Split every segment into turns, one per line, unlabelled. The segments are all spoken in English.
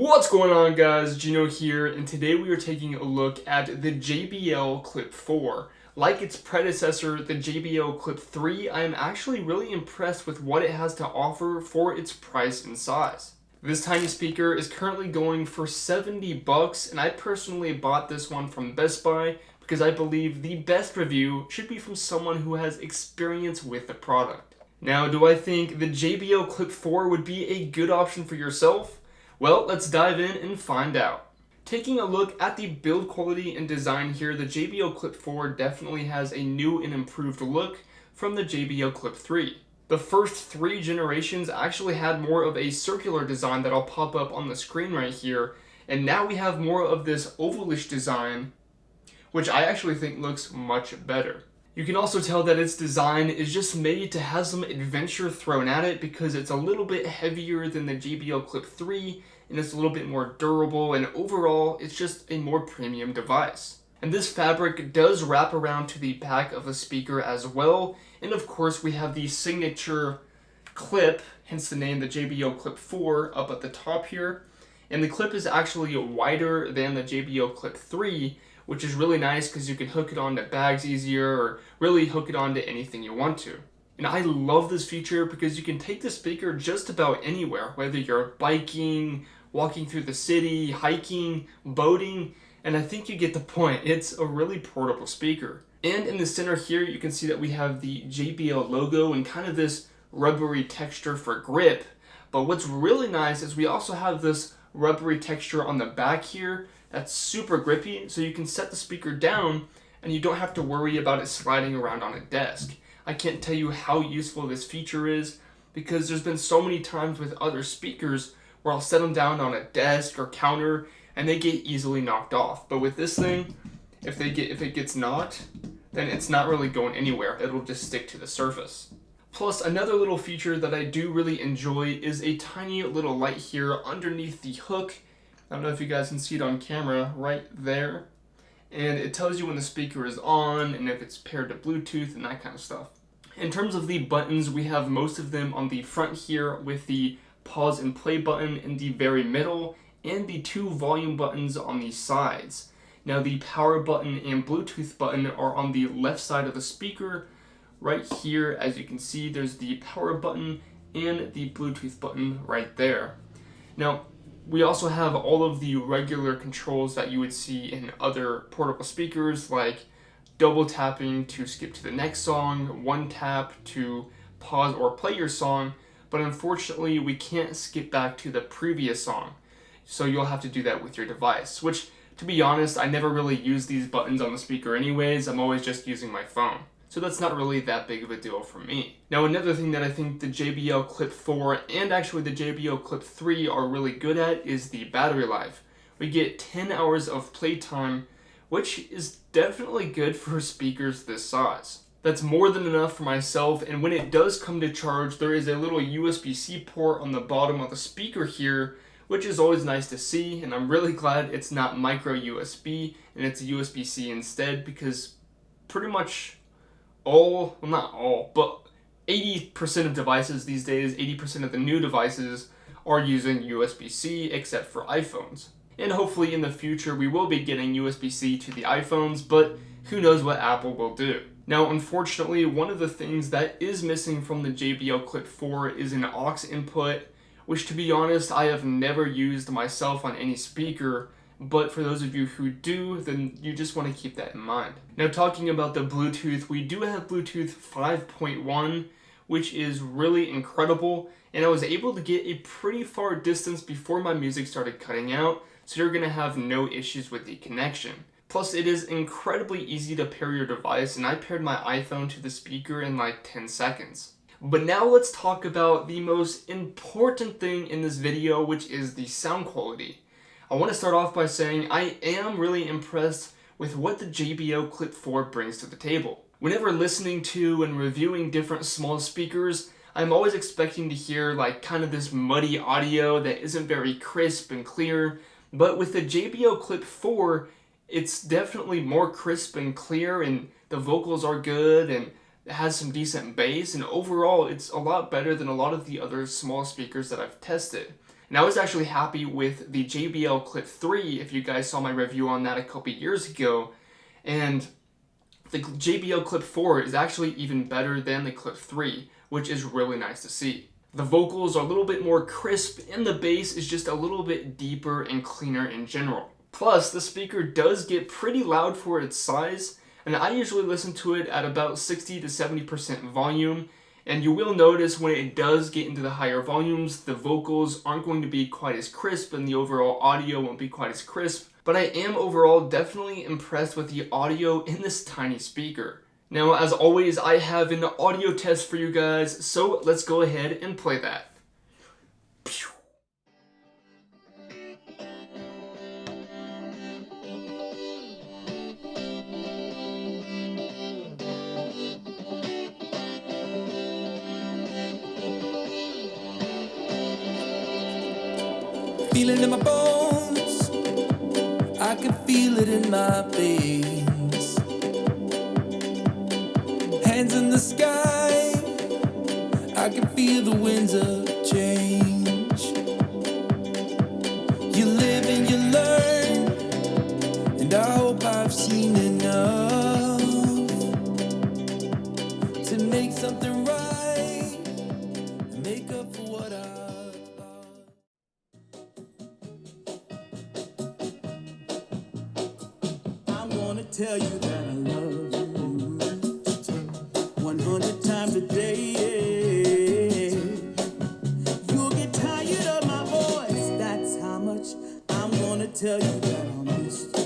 What's going on, guys? Gino here, and today we are taking a look at the JBL Clip 4. Like its predecessor, the JBL Clip 3, I am actually really impressed with what it has to offer for its price and size. This tiny speaker is currently going for 70 bucks, and I personally bought this one from Best Buy because I believe the best review should be from someone who has experience with the product. Now, do I think the JBL Clip 4 would be a good option for yourself? Well, let's dive in and find out. Taking a look at the build quality and design here, the JBL Clip 4 definitely has a new and improved look from the JBL Clip 3. The first three generations actually had more of a circular design that I'll pop up on the screen right here, and now we have more of this ovalish design, which I actually think looks much better. You can also tell that its design is just made to have some adventure thrown at it because it's a little bit heavier than the JBL Clip 3 and it's a little bit more durable, and overall it's just a more premium device. And this fabric does wrap around to the back of the speaker as well, and of course we have the signature clip, hence the name, the JBL Clip 4, up at the top here. And the clip is actually wider than the JBL Clip 3, which is really nice because you can hook it onto bags easier or really hook it onto anything you want to. And I love this feature because you can take the speaker just about anywhere, whether you're biking, walking through the city, hiking, boating, and I think you get the point. It's a really portable speaker. And in the center here, you can see that we have the JBL logo and kind of this rubbery texture for grip. But what's really nice is we also have this rubbery texture on the back here that's super grippy, so you can set the speaker down and you don't have to worry about it sliding around on a desk. I can't tell you how useful this feature is because there's been so many times with other speakers where I'll set them down on a desk or counter and they get easily knocked off. But with this thing, if it gets knocked, then it's not really going anywhere. It'll just stick to the surface. Plus, another little feature that I do really enjoy is a tiny little light here underneath the hook. I don't know if you guys can see it on camera right there. And it tells you when the speaker is on and if it's paired to Bluetooth and that kind of stuff. In terms of the buttons, we have most of them on the front here with the pause and play button in the very middle and the two volume buttons on the sides. Now the power button and Bluetooth button are on the left side of the speaker. Right here, as you can see, there's the power button and the Bluetooth button right there. Now, we also have all of the regular controls that you would see in other portable speakers, like double tapping to skip to the next song, one tap to pause or play your song, but unfortunately we can't skip back to the previous song. So you'll have to do that with your device, which, to be honest, I never really use these buttons on the speaker anyways. I'm always just using my phone. So that's not really that big of a deal for me. Now, another thing that I think the JBL Clip 4 and actually the JBL Clip 3 are really good at is the battery life. We get 10 hours of playtime, which is definitely good for speakers this size. That's more than enough for myself, and when it does come to charge, there is a little USB-C port on the bottom of the speaker here, which is always nice to see, and I'm really glad it's not micro USB and it's USB-C instead, because pretty much all, well not all, but 80% of devices these days, 80% of the new devices are using USB-C except for iPhones. And hopefully in the future we will be getting USB-C to the iPhones, but who knows what Apple will do. Now, unfortunately, one of the things that is missing from the JBL Clip 4 is an aux input, which, to be honest, I have never used myself on any speaker, but for those of you who do, then you just want to keep that in mind. Now, talking about the Bluetooth, we do have Bluetooth 5.1, which is really incredible, and I was able to get a pretty far distance before my music started cutting out, so you're going to have no issues with the connection. Plus, it is incredibly easy to pair your device, and I paired my iPhone to the speaker in like 10 seconds. But now let's talk about the most important thing in this video, which is the sound quality. I want to start off by saying I am really impressed with what the JBL Clip 4 brings to the table. Whenever listening to and reviewing different small speakers, I'm always expecting to hear like kind of this muddy audio that isn't very crisp and clear, but with the JBL Clip 4, it's definitely more crisp and clear, and the vocals are good, and it has some decent bass, and overall it's a lot better than a lot of the other small speakers that I've tested. And I was actually happy with the JBL Clip 3, if you guys saw my review on that a couple years ago. And the JBL Clip 4 is actually even better than the Clip 3, which is really nice to see. The vocals are a little bit more crisp, and the bass is just a little bit deeper and cleaner in general. Plus, the speaker does get pretty loud for its size, and I usually listen to it at about 60 to 70% volume, and you will notice when it does get into the higher volumes, the vocals aren't going to be quite as crisp and the overall audio won't be quite as crisp, but I am overall definitely impressed with the audio in this tiny speaker. Now, as always, I have an audio test for you guys, so let's go ahead and play that.
Feel it in my bones, I can feel it in my veins. Hands in the sky, I can feel the winds of change. You live and you learn, and I hope I've seen enough to make something right, and make up for what I've lost. I'm gonna tell you that I love you 100 times a day. You'll get tired of my voice, that's how much I'm gonna tell you that I'll miss you.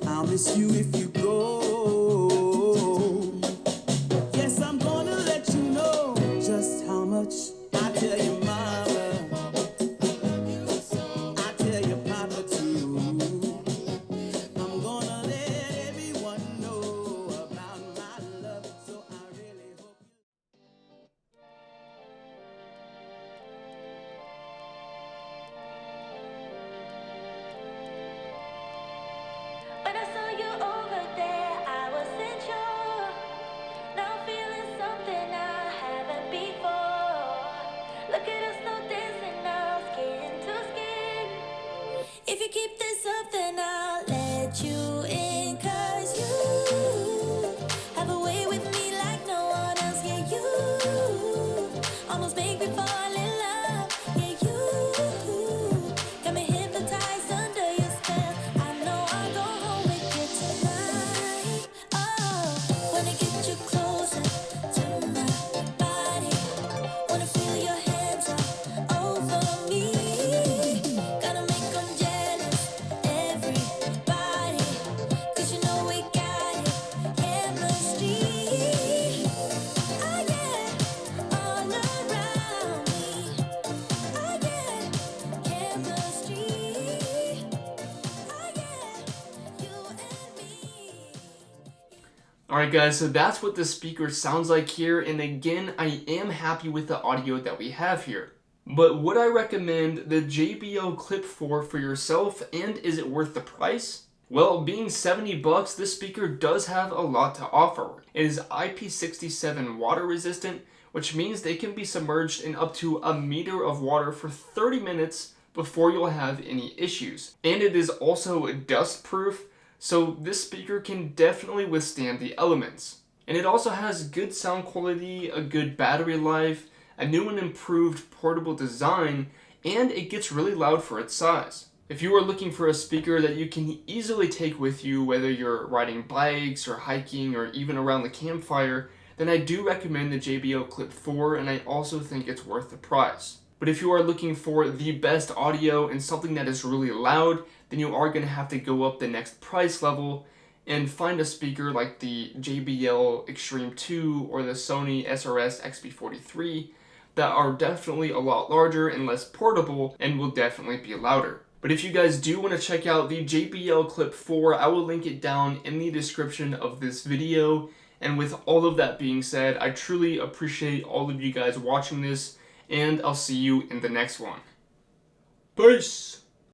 I'll miss you if you go. Yes, I'm gonna let you know just how much I tell you, mama. I tell you, papa, too. I'm gonna let everyone know about my love, so I really hope you.
When I saw you over there, I wasn't sure. Now I'm feeling something I haven't before. Look at us now dancing now, skin to skin. If you keep this up, then I'll let you in. 'Cause you have a way with me like no one else. Yeah, you almost make me fall in love. Yeah, you got me hypnotized under your spell. I know I'll go home with you tonight. Oh, wanna get you closer to my body. Wanna feel your hands all over me. Gotta make 'em jealous, everybody. 'Cause you know we got it, chemistry. Oh yeah, all around me. Oh yeah, chemistry. Oh yeah, you and me.
Alright guys, so that's what the speaker sounds like here, and again, I am happy with the audio that we have here. But would I recommend the JBL Clip 4 for yourself, and is it worth the price? Well, being 70 bucks, this speaker does have a lot to offer. It is IP67 water resistant, which means they can be submerged in up to a meter of water for 30 minutes before you'll have any issues. And it is also dust proof, so this speaker can definitely withstand the elements. And it also has good sound quality, a good battery life, a new and improved portable design, and it gets really loud for its size. If you are looking for a speaker that you can easily take with you, whether you're riding bikes or hiking or even around the campfire, then I do recommend the JBL Clip 4, and I also think it's worth the price. But if you are looking for the best audio and something that is really loud, then you are going to have to go up the next price level and find a speaker like the JBL Extreme 2 or the Sony SRS XB43 that are definitely a lot larger and less portable and will definitely be louder. But if you guys do want to check out the JBL Clip 4, I will link it down in the description of this video. And with all of that being said, I truly appreciate all of you guys watching this, and I'll see you in the next one. Peace!